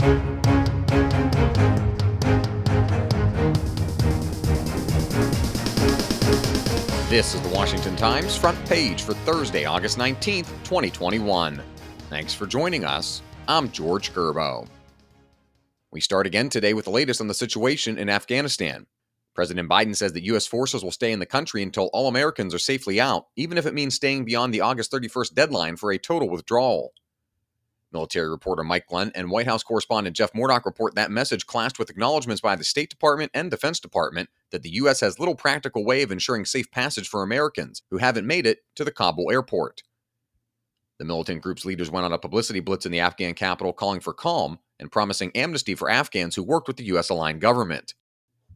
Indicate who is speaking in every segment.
Speaker 1: This is the Washington Times front page for Thursday, August 19th, 2021. Thanks for joining us. I'm George Gerbo. We start again today with the latest on the situation in Afghanistan. President Biden says that U.S. forces will stay in the country until all Americans are safely out, even if it means staying beyond the August 31st deadline for a total withdrawal. Military reporter Mike Glenn and White House correspondent Jeff Murdoch report that message clashed with acknowledgments by the State Department and Defense Department that the U.S. has little practical way of ensuring safe passage for Americans who haven't made it to the Kabul airport. The militant group's leaders went on a publicity blitz in the Afghan capital calling for calm and promising amnesty for Afghans who worked with the U.S.-aligned government.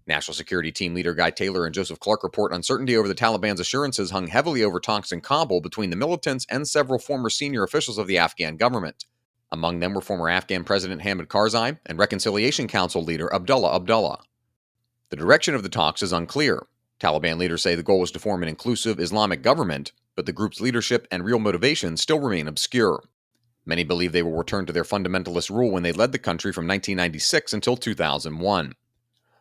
Speaker 1: National Security Team leader Guy Taylor and Joseph Clark report uncertainty over the Taliban's assurances hung heavily over talks in Kabul between the militants and several former senior officials of the Afghan government. Among them were former Afghan President Hamid Karzai and Reconciliation Council leader Abdullah Abdullah. The direction of the talks is unclear. Taliban leaders say the goal is to form an inclusive Islamic government, but the group's leadership and real motivations still remain obscure. Many believe they will return to their fundamentalist rule when they led the country from 1996 until 2001.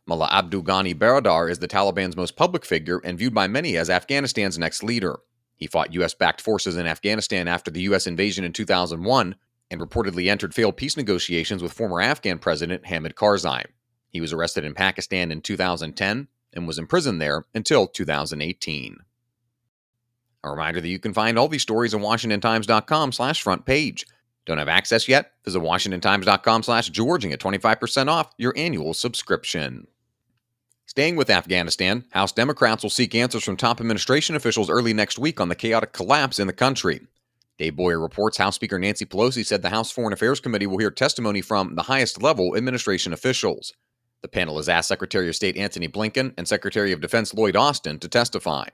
Speaker 1: Mullah Abdul Ghani Baradar is the Taliban's most public figure and viewed by many as Afghanistan's next leader. He fought U.S.-backed forces in Afghanistan after the U.S. invasion in 2001 and reportedly entered failed peace negotiations with former Afghan President Hamid Karzai. He was arrested in Pakistan in 2010 and was imprisoned there until 2018. A reminder that you can find all these stories on WashingtonTimes.com/front page. Don't have access yet? Visit WashingtonTimes.com/George and get 25% off your annual subscription. Staying with Afghanistan, House Democrats will seek answers from top administration officials early next week on the chaotic collapse in the country. Dave Boyer reports House Speaker Nancy Pelosi said the House Foreign Affairs Committee will hear testimony from the highest level administration officials. The panel has asked Secretary of State Antony Blinken and Secretary of Defense Lloyd Austin to testify.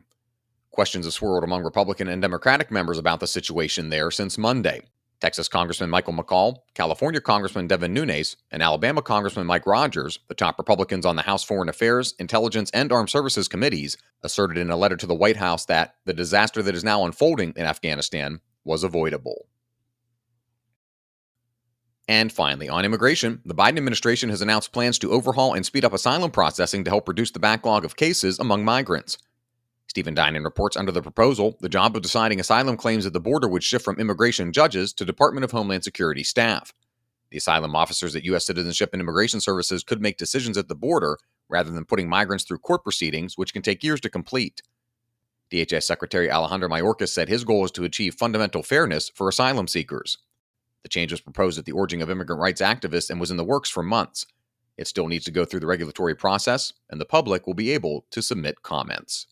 Speaker 1: Questions have swirled among Republican and Democratic members about the situation there since Monday. Texas Congressman Michael McCall, California Congressman Devin Nunes, and Alabama Congressman Mike Rogers, the top Republicans on the House Foreign Affairs, Intelligence, and Armed Services Committees, asserted in a letter to the White House that the disaster that is now unfolding in Afghanistan was avoidable. And finally, on immigration, the Biden administration has announced plans to overhaul and speed up asylum processing to help reduce the backlog of cases among migrants. Stephen Dinan reports under the proposal, the job of deciding asylum claims at the border would shift from immigration judges to Department of Homeland Security staff. The asylum officers at U.S. Citizenship and Immigration Services could make decisions at the border rather than putting migrants through court proceedings, which can take years to complete. DHS Secretary Alejandro Mayorkas said his goal is to achieve fundamental fairness for asylum seekers. The change was proposed at the urging of immigrant rights activists and was in the works for months. It still needs to go through the regulatory process, and the public will be able to submit comments.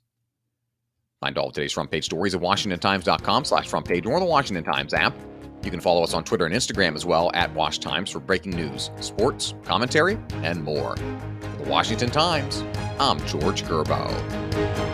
Speaker 1: Find all of today's front page stories at WashingtonTimes.com/front page or the Washington Times app. You can follow us on Twitter and Instagram as well at Wash Times for breaking news, sports, commentary, and more. For the Washington Times, I'm George Gerbo.